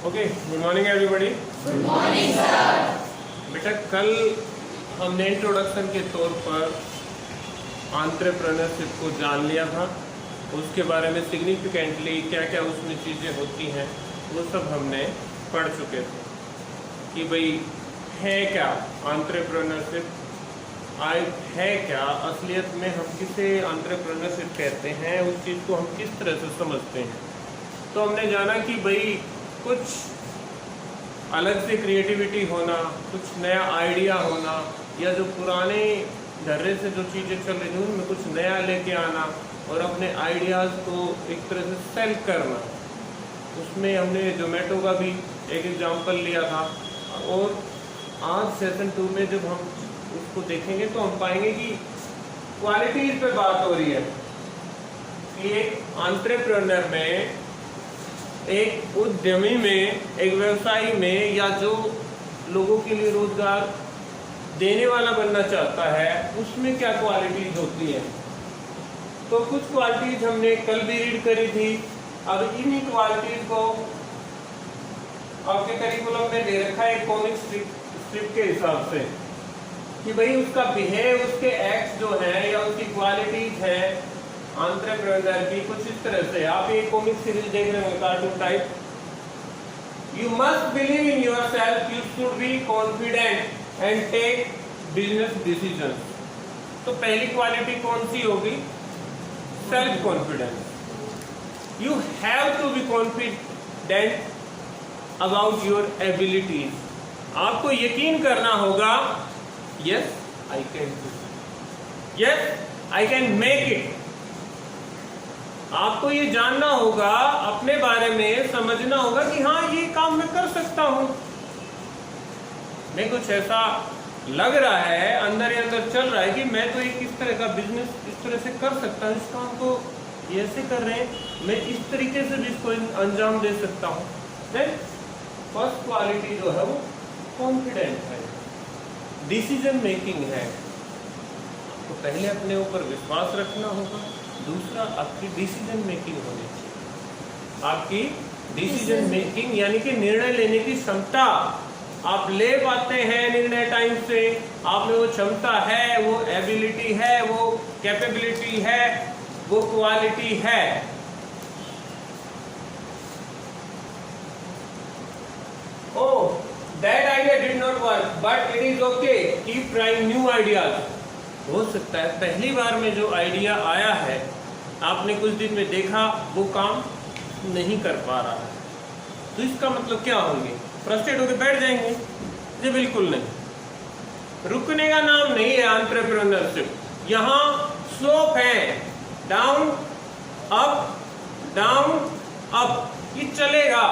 Okay, good morning everybody. Good morning sir. बेटा, कल हमने इंट्रोडक्शन के तौर पर एंटरप्रेन्योरशिप को जान लिया था। उसके बारे में सिग्निफिकेंटली क्या क्या उसमें चीज़ें होती हैं वो सब हमने पढ़ चुके थे कि भाई है क्या एंटरप्रेन्योरशिप, है क्या, असलियत में हम किसे एंटरप्रेन्योरशिप कहते हैं, उस चीज़ को हम किस तरह से समझते हैं। तो हमने जाना कि भाई कुछ अलग से क्रिएटिविटी होना, कुछ नया आइडिया होना, या जो पुराने ढर्रे से जो चीज़ें चल रही थी उनमें कुछ नया लेके आना और अपने आइडियाज़ को एक तरह से सेल करना। उसमें हमने जोमेटो का भी एक एग्जांपल लिया था। और आज सेशन 2 में जब हम उसको देखेंगे तो हम पाएंगे कि क्वालिटीज़ पे बात हो रही है कि एक एंटरप्रेन्योर में, एक उद्यमी में, एक व्यवसायी में, या जो लोगों के लिए रोजगार देने वाला बनना चाहता है उसमें क्या क्वालिटीज होती है। तो कुछ क्वालिटीज हमने कल भी रीड करी थी। अब इन्हीं क्वालिटीज को आपके करिकुलम में दे रखा है कॉमिक स्ट्रिप के हिसाब से कि भाई उसका बिहेव, उसके एक्ट जो है या उसकी क्वालिटीज है एंटरप्रेन्योर की कुछ इस तरह से। आप ये कॉमिक सीरीज देख रहे हो cartoon type. You must believe in yourself, you should be confident and take business decision. तो पहली क्वालिटी कौन सी होगी? Self confidence. You have to be confident about your abilities. आपको यकीन करना होगा, yes I can do, yes I can make it. आपको ये जानना होगा, अपने बारे में समझना होगा कि हाँ ये काम मैं कर सकता हूं। मैं कुछ ऐसा लग रहा है, अंदर ही अंदर चल रहा है कि मैं तो एक इस तरह का बिजनेस इस तरह से कर सकता हूँ, इस काम को ये ऐसे कर रहे हैं, मैं इस तरीके से भी इसको अंजाम दे सकता हूँ। देन फर्स्ट क्वालिटी जो है वो कॉन्फिडेंट है, डिसीजन मेकिंग है। आपको पहले अपने ऊपर विश्वास रखना होगा। दूसरा, आपकी डिसीजन मेकिंग होनी चाहिए। आपकी डिसीजन मेकिंग यानी कि निर्णय लेने की क्षमता। आप ले पाते हैं निर्णय टाइम से, आप में वो क्षमता है, वो एबिलिटी है, वो कैपेबिलिटी है, वो क्वालिटी है। Oh, that idea did not work but it is okay, keep trying new ideas. हो सकता है पहली बार में जो आइडिया आया है आपने कुछ दिन में देखा वो काम नहीं कर पा रहा है, तो इसका मतलब क्या होंगे? फ्रस्ट्रेट होकर बैठ जाएंगे? जी बिल्कुल नहीं। रुकने का नाम नहीं है एंटरप्रेन्योरशिप। यहाँ स्लोप है, डाउन अप डाउन अप, ये चलेगा।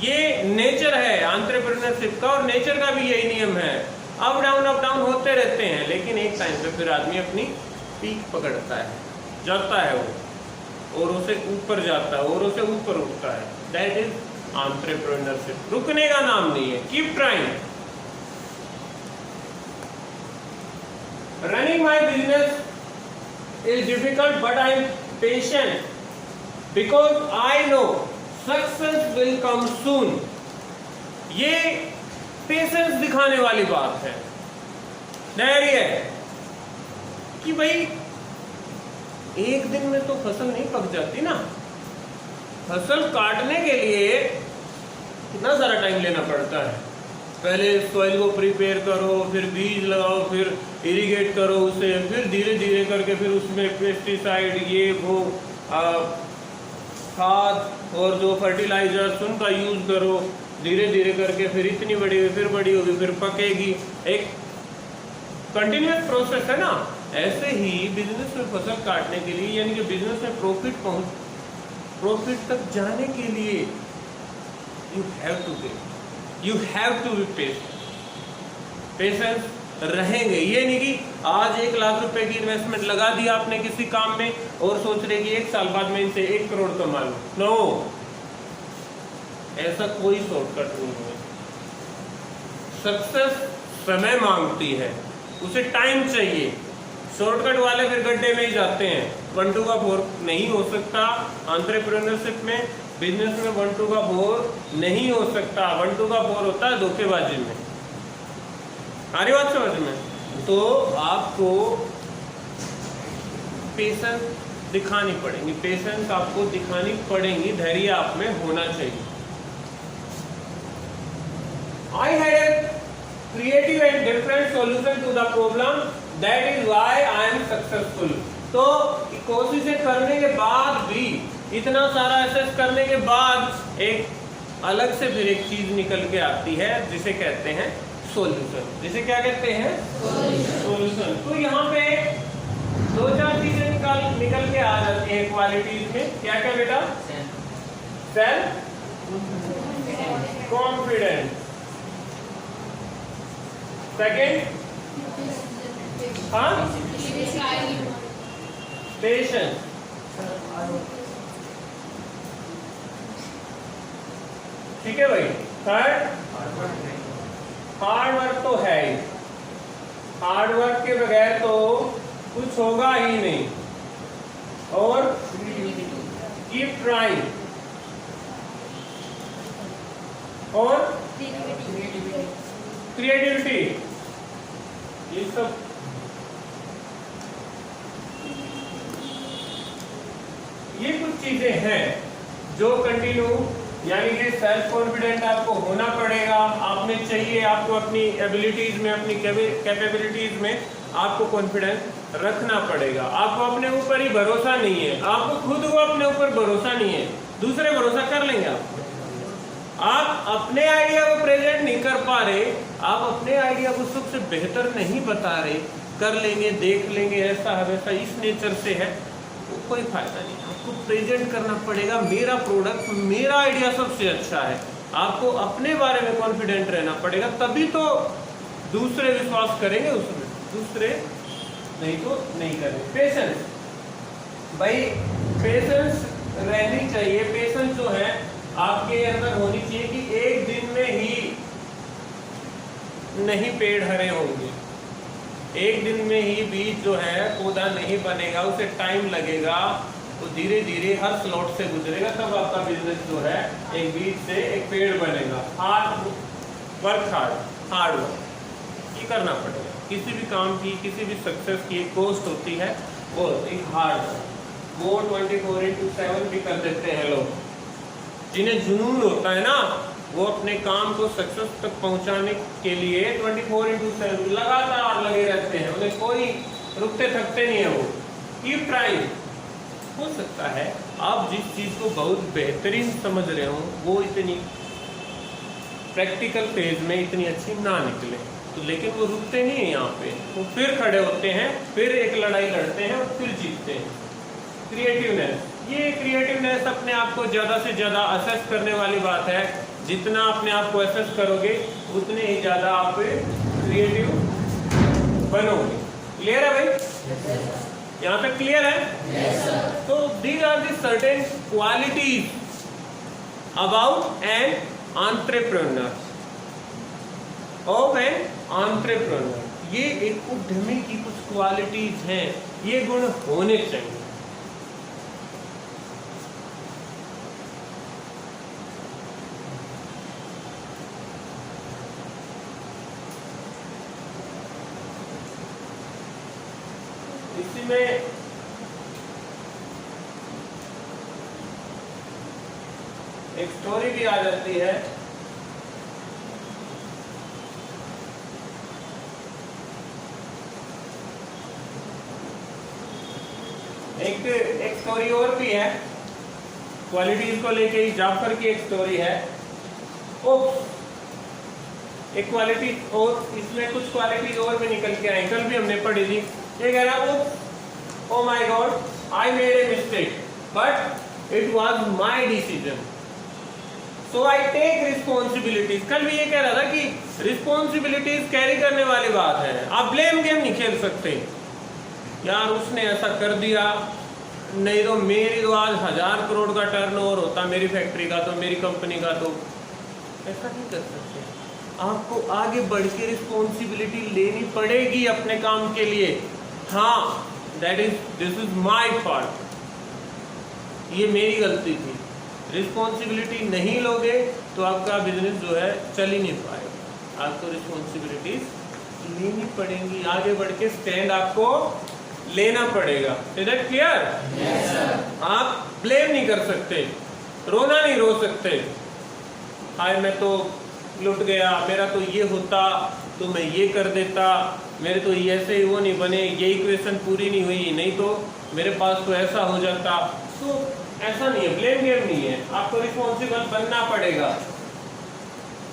ये नेचर है एंटरप्रेन्योरशिप का, और नेचर का भी यही नियम है। अप डाउन होते रहते हैं, लेकिन एक टाइम पे फिर आदमी अपनी पीक पकड़ता है, जाता है वो, औरों से ऊपर जाता है, औरों से ऊपर उठता है। That is entrepreneurship. रुकने का नाम नहीं है, keep trying. Running my business is difficult but I am patient because I know success will come soon. ये पेशेंस दिखाने वाली बात है, धैर्य, कि भाई एक दिन में तो फसल नहीं पक जाती ना। फसल काटने के लिए कितना सारा टाइम लेना पड़ता है। पहले सॉइल को प्रिपेयर करो, फिर बीज लगाओ, फिर इरिगेट करो उसे, फिर धीरे धीरे करके फिर उसमें पेस्टिसाइड, ये वो खाद और जो फर्टिलाइजर्स उनका यूज करो। धीरे धीरे करके फिर इतनी बड़ी हुई, फिर बड़ी होगी, फिर पकेगी। एक कंटिन्यूस प्रोसेस है ना। ऐसे ही बिजनेस में फसल काटने के लिए, यानी कि बिजनेस में प्रॉफिट तक जाने के लिए you have to be patience रहेंगे। ये नहीं कि आज 1 लाख रुपए की इन्वेस्टमेंट लगा दी आपने किसी काम में और सोच रहे कि 1 साल बाद में इनसे 1 करोड़ कमा लूं। नो, ऐसा कोई शॉर्टकट नहीं है। सक्सेस समय मांगती है, उसे टाइम चाहिए। शॉर्टकट वाले फिर गड्ढे में ही जाते हैं। 1 2 का 4 नहीं हो सकता एंटरप्रेन्योरशिप में। बिजनेस में 1 to का 4 नहीं हो सकता। 1 to का 4 होता है धोखेबाजी में। आ रही बात समझ में? तो आपको पेशेंस दिखानी पड़ेगी, पेशेंस आपको दिखानी पड़ेगी, धैर्य आप में होना चाहिए। I had a creative and different solution to the problem, that is why I am successful। तो कोशिशें करने के बाद भी, इतना सारा एसेस करने के बाद एक अलग से फिर एक चीज निकल के आती है जिसे कहते हैं सॉल्यूशन। जिसे क्या कहते हैं? सॉल्यूशन। तो यहाँ पे 2-4 चीजें निकल के आ जाती हैं क्वालिटीज में। क्या क्या बेटा? सेल्फ कॉन्फिडेंस, सेकेंड पेशेंस, ठीक है भाई। थर्ड हार्ड वर्क तो है ही, हार्ड वर्क के बगैर तो कुछ होगा ही नहीं। और कीप ट्राइंग, और क्रिएटिविटी, ये सब ये कुछ चीजें हैं जो कंटिन्यू, यानी कि सेल्फ कॉन्फिडेंट आपको होना पड़ेगा। आप में चाहिए, आपको अपनी एबिलिटीज में, अपनी कैपेबिलिटीज में आपको कॉन्फिडेंस रखना पड़ेगा। आपको अपने ऊपर ही भरोसा नहीं है, आपको खुद को अपने ऊपर भरोसा नहीं है, दूसरे भरोसा कर लेंगे आप अपने आइडिया को प्रेजेंट नहीं कर पा रहे, आप अपने आइडिया को सबसे बेहतर नहीं बता रहे, कर लेंगे, देख लेंगे, ऐसा है वैसा, इस नेचर से है, तो कोई फायदा नहीं। आपको प्रेजेंट करना पड़ेगा, मेरा प्रोडक्ट, मेरा आइडिया सबसे अच्छा है। आपको अपने बारे में कॉन्फिडेंट रहना पड़ेगा, तभी तो दूसरे विश्वास करेंगे उसमें, दूसरे नहीं तो नहीं करेंगे। पेशेंस, भाई पेशेंस रहनी चाहिए। पेशेंस जो है आपके अंदर होनी चाहिए कि एक दिन में ही नहीं पेड़ हरे होंगे, एक दिन में ही बीज जो है पौधा नहीं बनेगा, उसे टाइम लगेगा, तो धीरे धीरे हर स्लॉट से गुजरेगा, तब आपका बिजनेस जो है एक बीज से एक पेड़ बनेगा। हार्ड वर्क, हार्ड वर्क ये करना पड़ेगा। किसी भी काम की, किसी भी सक्सेस की एक कॉस्ट होती है, वो एक हार्ड वर्क। वो 24/7 भी कर देते हैं लोग, जिन्हें जुनून होता है ना, वो अपने काम को सक्सेस तक पहुंचाने के लिए 24/7 लगातार लगे रहते हैं, उन्हें कोई रुकते थकते नहीं है। वो कीप ट्राइंग। हो सकता है आप जिस चीज़ को बहुत बेहतरीन समझ रहे हो वो इतनी प्रैक्टिकल फेज में इतनी अच्छी ना निकले, तो लेकिन वो रुकते नहीं है यहाँ पे, वो फिर खड़े होते हैं, फिर एक लड़ाई लड़ते हैं और फिर जीतते हैं। क्रिएटिवनेस, ये क्रिएटिवनेस अपने आप को ज़्यादा से ज़्यादा असेस करने वाली बात है। जितना अपने आप को असेस करोगे उतने ही ज़्यादा आप क्रिएटिव बनोगे। क्लियर है भाई? यहाँ तक क्लियर है? Yes, sir. तो these are the certain qualities about an entrepreneur, of an entrepreneur। ये एक उद्यमी की कुछ क्वालिटीज हैं, ये गुण होने चाहिए। इसी में एक स्टोरी भी आ जाती है। एक स्टोरी और भी है, क्वालिटीज को लेके ही जाफर की एक स्टोरी है। एक क्वालिटी और, इसमें कुछ क्वालिटीज और भी निकल के आई, कल भी हमने पढ़ी थी। ये कह रहा oh my God, I made a mistake but it was my decision, so I take responsibilities. कल भी ये कह रहा था कि रिस्पॉन्सिबिलिटीज कैरी करने वाली बात है, आप ब्लेम गेम नहीं खेल सकते। यार उसने ऐसा कर दिया, नहीं तो मेरी तो आज 1000 करोड़ का टर्नओवर होता मेरी फैक्ट्री का, तो मेरी कंपनी का, तो ऐसा नहीं कर सकते। आपको आगे बढ़ के रिस्पॉन्सिबिलिटी लेनी पड़ेगी अपने काम के लिए। हाँ, दिस इज माय फॉल्ट, ये मेरी गलती थी, रिस्पॉन्सिबिलिटी नहीं लोगे तो आपका बिजनेस जो है चल ही नहीं पाएगा। आपको रिस्पॉन्सिबिलिटीज लेनी पड़ेंगी, आगे बढ़ के स्टैंड आपको लेना पड़ेगा। Is that clear? Yes, sir. आप ब्लेम नहीं कर सकते, रोना नहीं रो सकते, हाय मैं तो लुट गया, मेरा तो ये होता तो मैं ये कर देता, मेरे तो ये ऐसे ही वो नहीं बने, ये इक्वेशन पूरी नहीं हुई, नहीं तो मेरे पास तो ऐसा हो जाता। तो ऐसा नहीं है, ब्लेम गेम नहीं है, आपको रिस्पॉन्सिबल बनना पड़ेगा।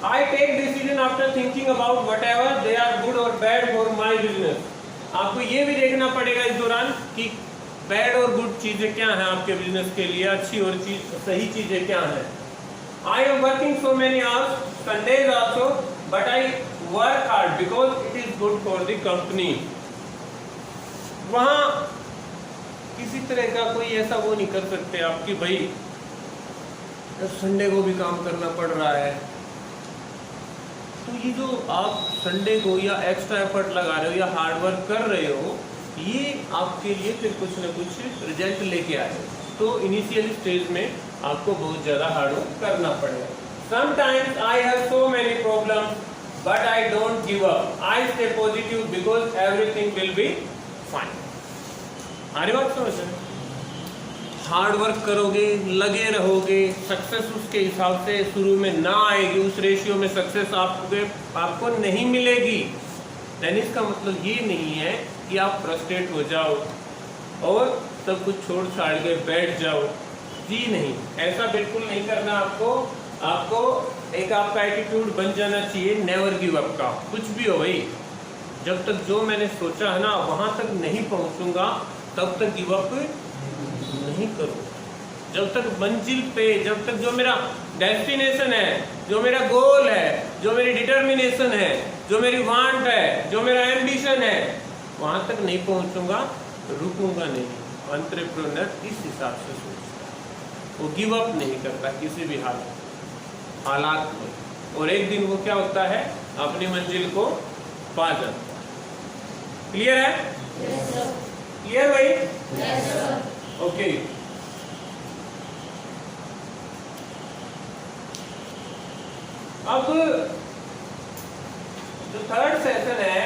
I take decision after thinking about whatever they are good और बैड फॉर माई बिजनेस। आपको ये भी देखना पड़ेगा इस दौरान कि बैड और गुड चीजें क्या हैं आपके बिजनेस के लिए, अच्छी और सही चीजें क्या हैं। I am working so many hours Sundays also but I work hard because it is good for the company. वहां किसी तरह का कोई ऐसा वो नहीं कर सकते आप कि भाई संडे को भी काम करना पड़ रहा है। तो ये जो आप संडे को या एक्स्ट्रा एफर्ट लगा रहे हो या हार्ड वर्क कर रहे हो, ये आपके लिए फिर कुछ ना कुछ रिजल्ट लेके आए। तो इनिशियल स्टेज में आपको बहुत ज़्यादा हार्ड वर्क करना पड़ेगा। Sometimes I have so many problems but I don't give up, I stay positive because everything will be fine. आरी बात समझ में? हार्ड वर्क करोगे, लगे रहोगे, सक्सेस उसके हिसाब से शुरू में ना आएगी, उस रेशियो में सक्सेस आपको नहीं मिलेगी। देन इसका मतलब ये नहीं है कि आप फ्रस्ट्रेट हो जाओ और सब कुछ छोड़ छाड़ के बैठ जाओ। जी नहीं, ऐसा बिल्कुल नहीं करना। आपको एक आपका एटीट्यूड बन जाना चाहिए नेवर गिव अप का। कुछ भी हो भाई, जब तक जो मैंने सोचा है ना वहाँ तक नहीं पहुँचूंगा तब तक गिव अप नहीं करो। जब तक मंजिल पे, जब तक जो मेरा डेस्टिनेशन है, जो मेरा गोल है, जो मेरी डिटर्मिनेशन है, जो मेरी वांट है, जो मेरा एम्बिशन है, वहां तक नहीं पहुंचूंगा, रुकूंगा नहीं। एंटरप्रेन्योर इस हिसाब से सोचता है, वो गिव अप नहीं करता किसी भी हालात में, और एक दिन वो क्या होता है, अपनी मंजिल को पा जाता है। क्लियर है? Yes, sir. क्लियर भाई? Yes, sir. ओके। अब जो थर्ड सेशन है